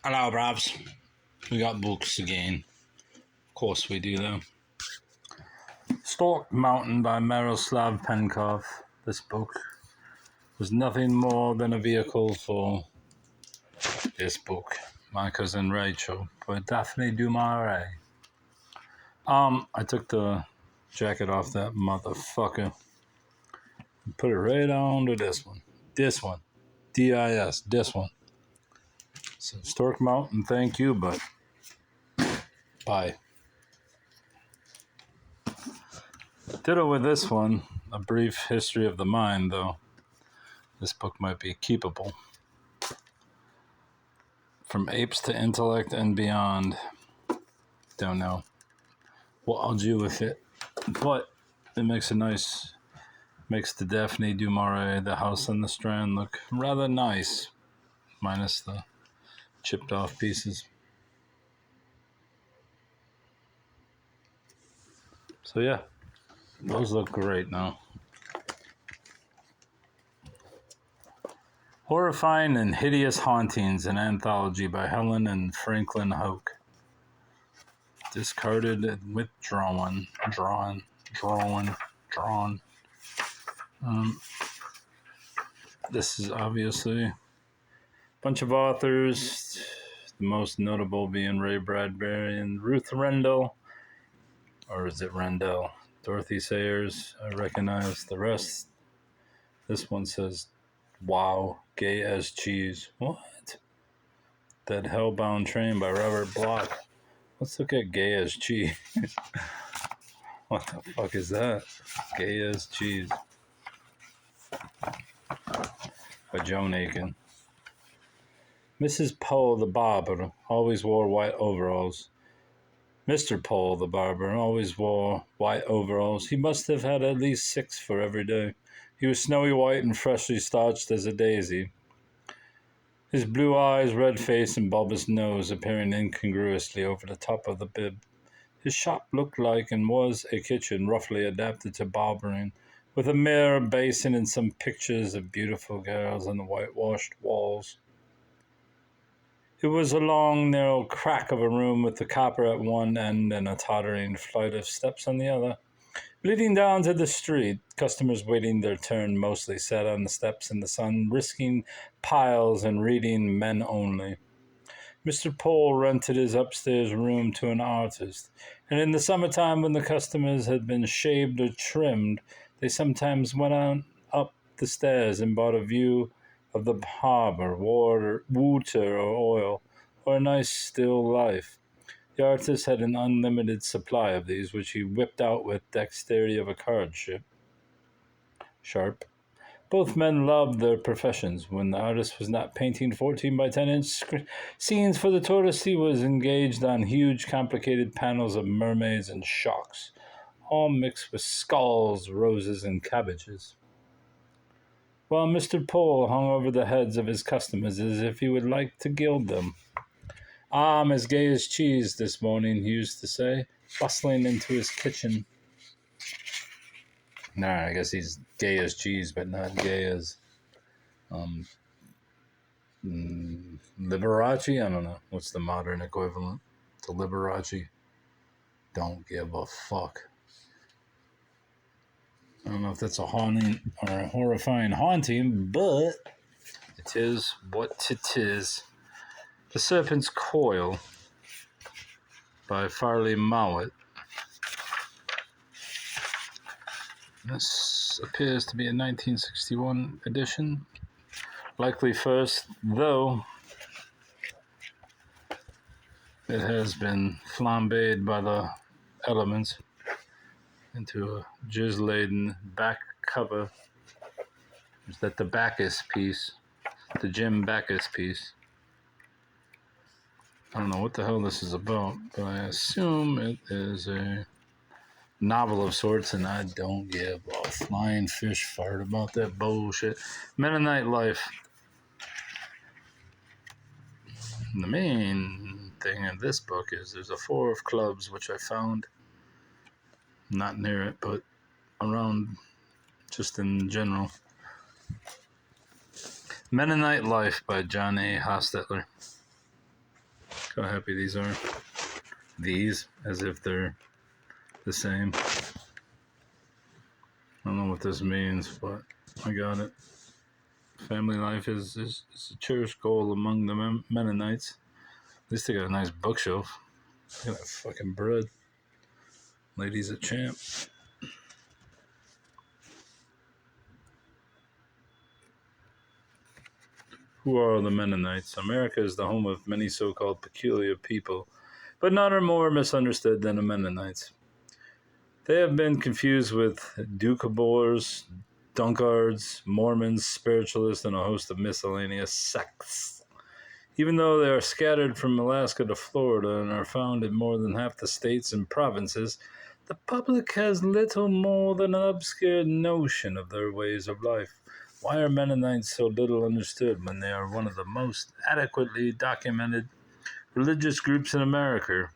Hello, Bravs. We got books again. Of course we do, though. Stork Mountain by Miroslav Penkov. This book was nothing more than a vehicle for this book, My Cousin Rachel, by Daphne du Marais. I took the jacket off that motherfucker and put it right on to this one. This one. DIS. This one. So, Stork Mountain, thank you, but bye. Ditto with this one. A brief history of the mind, though. This book might be keepable. From apes to intellect and beyond. Don't know what I'll do with it. But it makes the Daphne du Marais, the house on the Strand, look rather nice. Minus the chipped off pieces. So yeah, those look great now. Horrifying and Hideous Hauntings, an anthology by Helen and Franklin Hoke. Discarded and withdrawn. Drawn. This is obviously a bunch of authors, the most notable being Ray Bradbury and Ruth Rendell. Or is it Rendell? Dorothy Sayers. I recognize the rest. This one says, wow, gay as cheese. What? That Hellbound Train by Robert Bloch. Let's look at gay as cheese. What the fuck is that? Gay as cheese. By Joan Aiken. Mrs. Poe the barber always wore white overalls. Mr. Poe the barber always wore white overalls. He must have had at least 6 for every day. He was snowy white and freshly starched as a daisy. His blue eyes, red face, and bulbous nose appearing incongruously over the top of the bib. His shop looked like and was a kitchen roughly adapted to barbering, with a mirror, basin, and some pictures of beautiful girls on the whitewashed walls. It was a long, narrow crack of a room with the copper at one end and a tottering flight of steps on the other. Leading down to the street, customers waiting their turn mostly sat on the steps in the sun, risking piles and reading Men Only. Mr. Pohl rented his upstairs room to an artist, and in the summertime when the customers had been shaved or trimmed, they sometimes went on up the stairs and bought a view of the harbor, water or oil, or a nice still life. The artist had an unlimited supply of these, which he whipped out with dexterity of a card sharp. Both men loved their professions. When the artist was not painting 14 by 10 inch scenes for the tourist, he was engaged on huge, complicated panels of mermaids and sharks, all mixed with skulls, roses, and cabbages. While Mr. Pohl hung over the heads of his customers as if he would like to gild them. I'm as gay as cheese this morning, he used to say, bustling into his kitchen. Nah, I guess he's gay as cheese, but not gay as Liberace? I don't know. What's the modern equivalent to Liberace? Don't give a fuck. I don't know if that's a haunting or a horrifying haunting, but it is what it is. The Serpent's Coil by Farley Mowat. This appears to be a 1961 edition. Likely first, though it has been flambéed by the elements into a jizz-laden back cover. Is that the Bacchus piece? The Jim Bacchus piece. I don't know what the hell this is about, but I assume it is a novel of sorts, and I don't give a flying fish fart about that bullshit. Mennonite Life. And the main thing in this book is there's a 4 of clubs, which I found not near it, but around just in general. Mennonite Life by John A. Hostetler. Look how happy these are. These, as if they're the same. I don't know what this means, but I got it. Family life is a cherished goal among the Mennonites. At least they got a nice bookshelf. Look at that fucking bread. Ladies at Champ. Who are the Mennonites? America is the home of many so-called peculiar people, but none are more misunderstood than the Mennonites. They have been confused with Doukhobors, Dunkards, Mormons, spiritualists, and a host of miscellaneous sects. Even though they are scattered from Alaska to Florida and are found in more than half the states and provinces, the public has little more than an obscure notion of their ways of life. Why are Mennonites so little understood when they are one of the most adequately documented religious groups in America?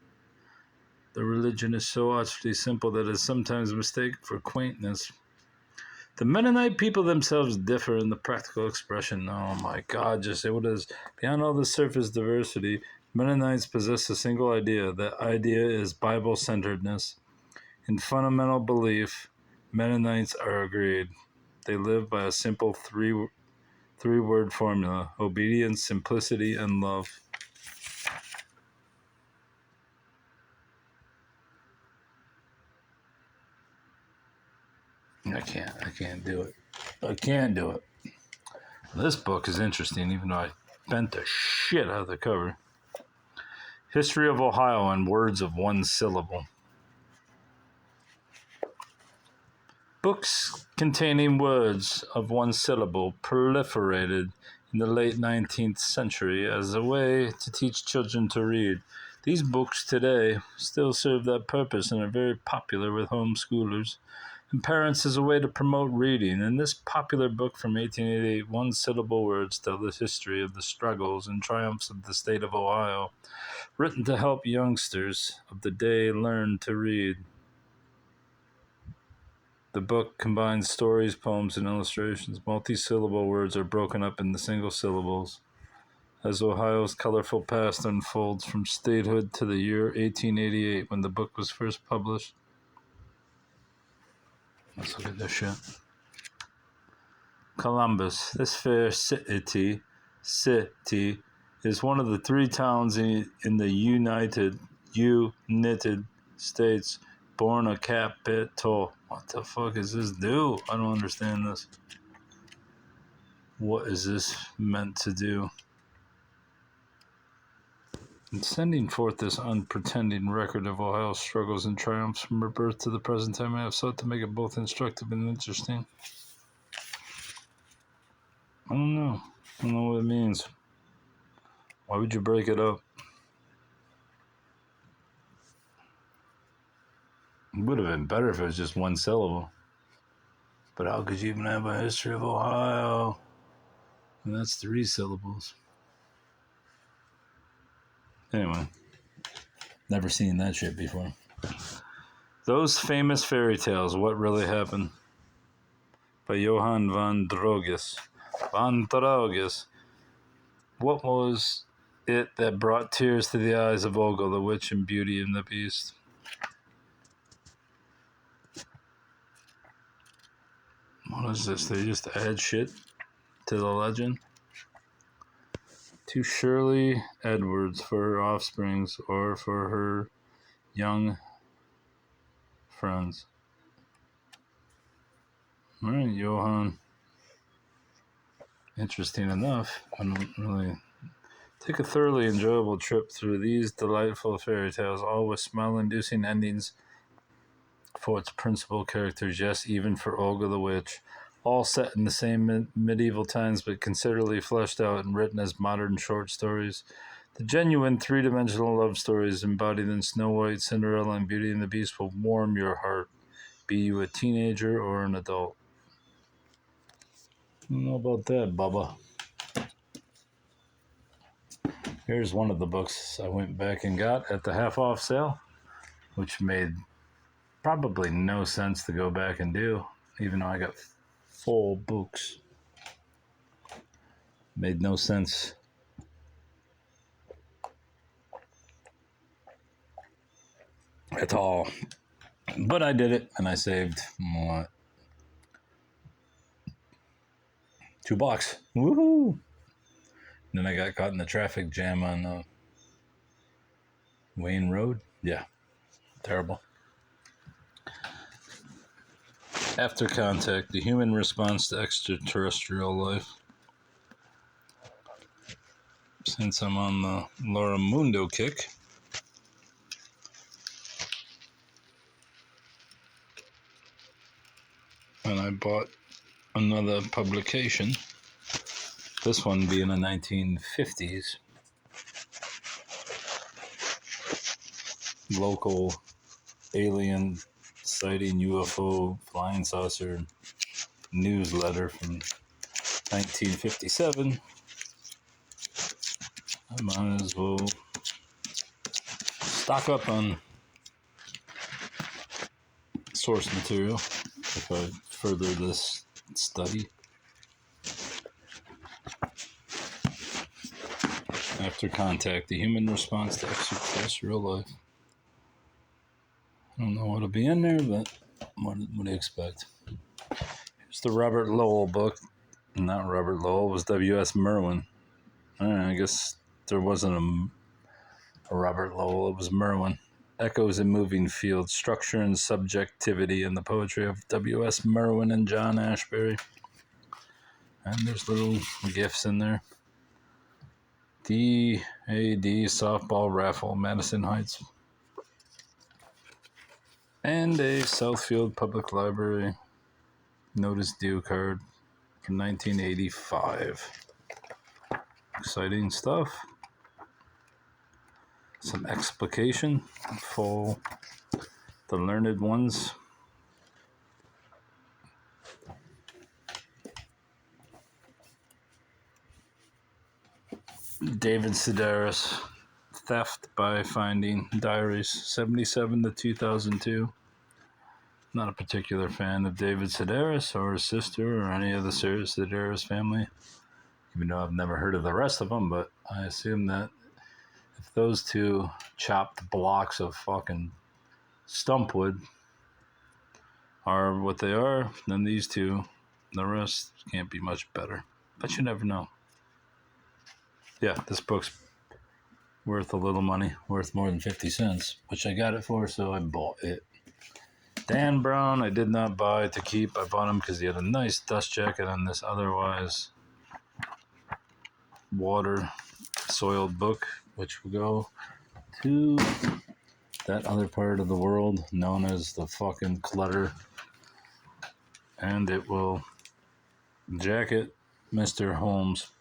The religion is so utterly simple that it is sometimes mistaken for quaintness. The Mennonite people themselves differ in the practical expression. Oh my God, just say what it is. Beyond all the surface diversity, Mennonites possess a single idea. That idea is Bible-centeredness. In fundamental belief, Mennonites are agreed. They live by a simple three-word formula: obedience, simplicity, and love. I can't do it. I can't do it. This book is interesting, even though I bent the shit out of the cover. History of Ohio in words of one syllable. Books containing words of one syllable proliferated in the late 19th century as a way to teach children to read. These books today still serve that purpose and are very popular with homeschoolers and parents as a way to promote reading. In this popular book from 1888, one-syllable words tell the history of the struggles and triumphs of the state of Ohio, written to help youngsters of the day learn to read. The book combines stories, poems, and illustrations. Multi-syllable words are broken up into single syllables. As Ohio's colorful past unfolds from statehood to the year 1888 when the book was first published. Let's look at this shit. Columbus. This fair city is one of the three towns in the United States. Born a capital. What the fuck is this do? I don't understand this. What is this meant to do? In sending forth this unpretending record of Ohio's struggles and triumphs from her birth to the present time, I have sought to make it both instructive and interesting. I don't know. I don't know what it means. Why would you break it up? It would have been better if it was just one syllable. But how could you even have a history of Ohio? And that's 3 syllables. Anyway, never seen that shit before. Those famous fairy tales, What Really Happened? By Johann van Droges. What was it that brought tears to the eyes of Olga, the witch and Beauty and the Beast? What is this? They just add shit to the legend? To Shirley Edwards for her offsprings or for her young friends. All right, Johann. Interesting enough. I don't really take a thoroughly enjoyable trip through these delightful fairy tales, all with smile-inducing endings for its principal characters, yes, even for Olga the Witch, all set in the same medieval times but considerably fleshed out and written as modern short stories. The genuine three-dimensional love stories embodied in Snow White, Cinderella, and Beauty and the Beast will warm your heart, be you a teenager or an adult. I don't know about that, Bubba. Here's one of the books I went back and got at the half-off sale, which made probably no sense to go back and do, even though I got 4 books. Made no sense. at all. But I did it, and I saved, what, $2. Woohoo! Then I got caught in the traffic jam on Wayne Road. Yeah, terrible. After Contact, the human response to extraterrestrial life. Since I'm on the Laura Mundo kick, and I bought another publication, this one being a 1950s local alien sighting UFO flying saucer newsletter from 1957. I might as well stock up on source material if I further this study. After Contact, the human response to extraterrestrial life. I don't know what'll be in there, but what do you expect? Here's the Robert Lowell book. Not Robert Lowell, it was W.S. Merwin. I guess there wasn't a Robert Lowell, it was Merwin. Echoes in Moving Fields, Structure and Subjectivity in the Poetry of W.S. Merwin and John Ashbery. And there's little gifts in there. D.A.D. Softball Raffle, Madison Heights. And a Southfield Public Library notice due card from 1985. Exciting stuff. Some explication for the learned ones. David Sedaris, Theft by Finding Diaries, 77 to 2002. Not a particular fan of David Sedaris or his sister or any of the Sedaris family, even though I've never heard of the rest of them, but I assume that if those two chopped blocks of fucking stumpwood are what they are, then these two, the rest can't be much better. But you never know. Yeah, this book's worth a little money, worth more than 50 cents, which I got it for, so I bought it. Dan Brown, I did not buy to keep. I bought him because he had a nice dust jacket on this otherwise water-soiled book, which will go to that other part of the world known as the fucking clutter. And it will jacket Mr. Holmes.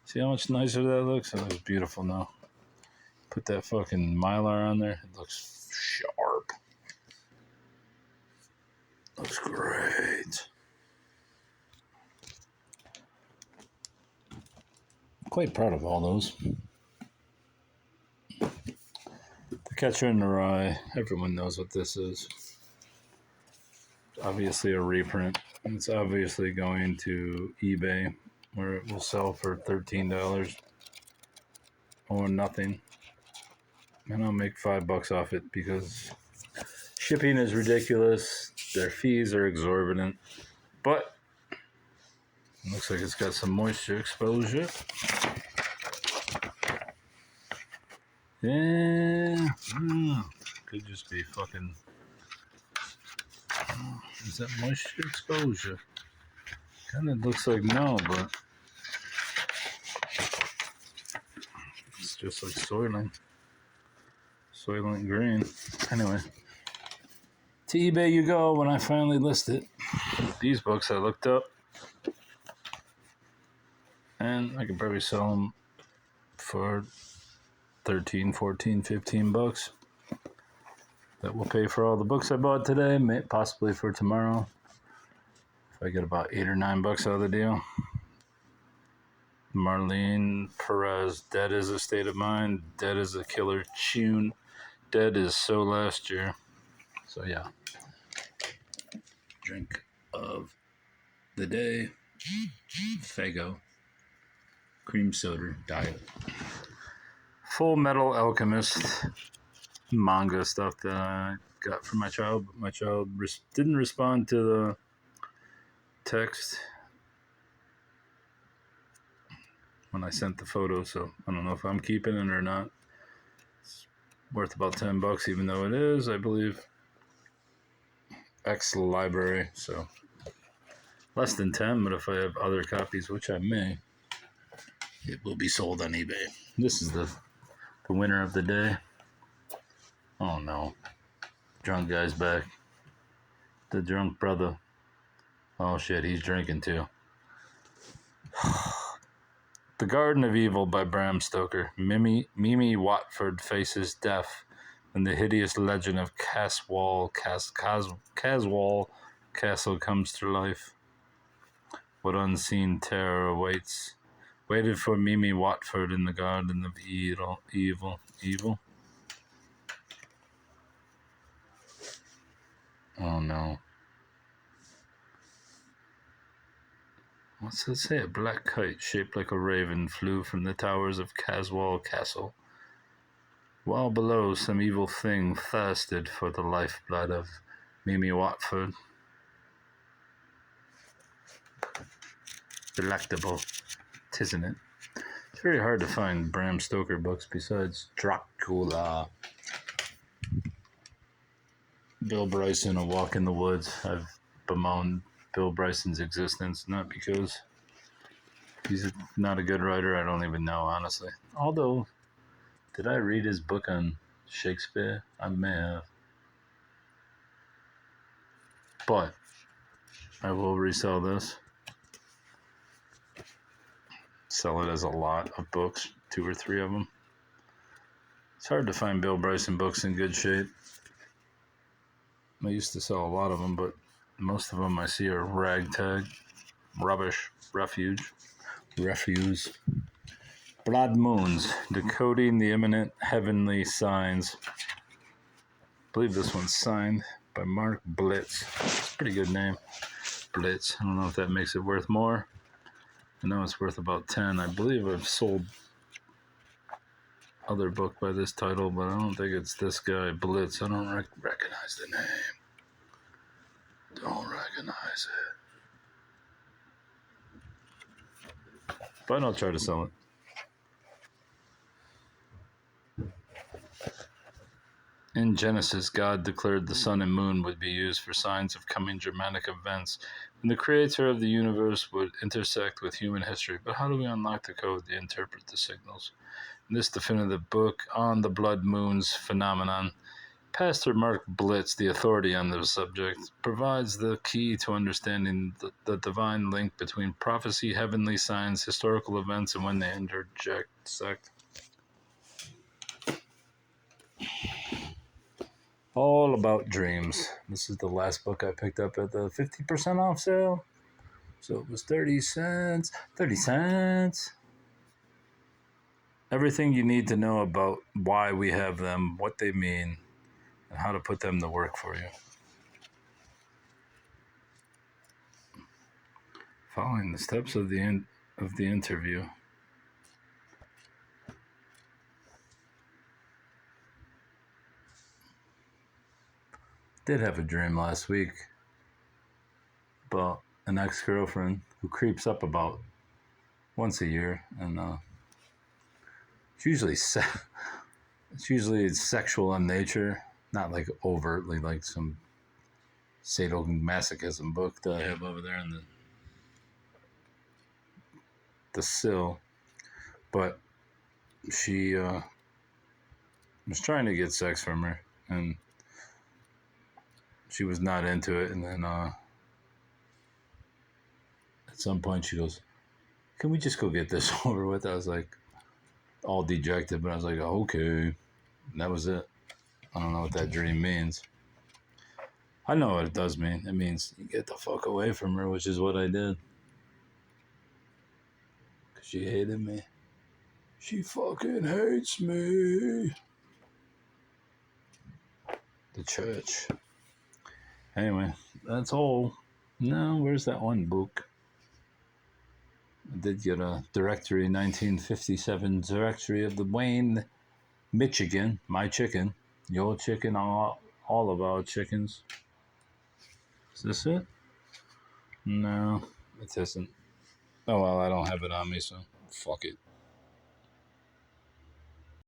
See how much nicer that looks? That looks beautiful now. Put that fucking Mylar on there. It looks sharp. Looks great. Quite proud of all those. The Catcher in the Rye. Everyone knows what this is. Obviously a reprint. It's obviously going to eBay, where it will sell for $13 or nothing. And I'll make $5 off it because shipping is ridiculous. Their fees are exorbitant. But it looks like it's got some moisture exposure. Yeah. Could just be fucking... Is that moisture exposure? Kind of looks like no, but it's just like Soylent Green. Anyway, to eBay you go when I finally list it. These books I looked up, and I could probably sell them for 13, 14, 15 bucks. That will pay for all the books I bought today, possibly for tomorrow. If I get about $8 or $9 out of the deal. Marlene Perez, Dead is a State of Mind, Dead is a Killer Tune, Dead is So Last Year. So yeah. Drink of the day, Faygo, cream soda diet. Full Metal Alchemist, manga stuff that I got from my child. But my child didn't respond to the text when I sent the photo, so I don't know if I'm keeping it or not. It's worth about $10, even though it is, I believe, ex library, so less than 10. But if I have other copies, which I may, it will be sold on eBay. This is the winner of the day. Oh no, drunk guy's back. The drunk brother. Oh shit, he's drinking too. The Garden of Evil by Bram Stoker. Mimi Watford faces death, and the hideous legend of Caswall Castle comes to life. What unseen terror awaits? Waited for Mimi Watford in the Garden of Evil. Oh no. What's it say? A black kite shaped like a raven flew from the towers of Caswall Castle. While below, some evil thing thirsted for the lifeblood of Mimi Watford. Delectable, isn't it? It's very hard to find Bram Stoker books besides Dracula. Bill Bryson, A Walk in the Woods. I've bemoaned Bill Bryson's existence, not because he's not a good writer, I don't even know, honestly. Although, did I read his book on Shakespeare? I may have. But I will resell this. Sell it as a lot of books, 2 or 3 of them. It's hard to find Bill Bryson books in good shape. I used to sell a lot of them, but most of them I see are ragtag, rubbish, refuse. Blood Moons, Decoding the Imminent Heavenly Signs. I believe this one's signed by Mark Blitz. It's a pretty good name, Blitz. I don't know if that makes it worth more. I know it's worth about 10. I believe I've sold other book by this title, but I don't think it's this guy, Blitz. I don't recognize the name. Don't recognize it. But I'll try to sell it. In Genesis, God declared the sun and moon would be used for signs of coming dramatic events, and the creator of the universe would intersect with human history. But how do we unlock the code to interpret the signals? In this definitive book on the blood moons phenomenon, Pastor Mark Blitz, the authority on the subject, provides the key to understanding the divine link between prophecy, heavenly signs, historical events, and when they intersect. All about dreams. This is the last book I picked up at the 50% off sale. So it was 30 cents. 30 cents. Everything you need to know about why we have them, what they mean, and how to put them to work for you. Following the steps of the interview. Did have a dream last week about an ex-girlfriend who creeps up about once a year, and it's usually sexual in nature, not like overtly like some sadomasochism book that I have over there in the sill. But she was trying to get sex from her, and she was not into it. And then at some point she goes, "Can we just go get this over with?" I was like, all dejected, but I was like, okay. And that was it. I don't know what that dream means. I know what it does mean. It means you get the fuck away from her, which is what I did. Because she hated me. She fucking hates me. The church. Anyway, that's all. No, where's that one book? I did get a directory, 1957 directory of the Wayne, Michigan, My Chicken. Your chicken, all of our chickens. Is this it? No, it isn't. Oh well, I don't have it on me, so fuck it.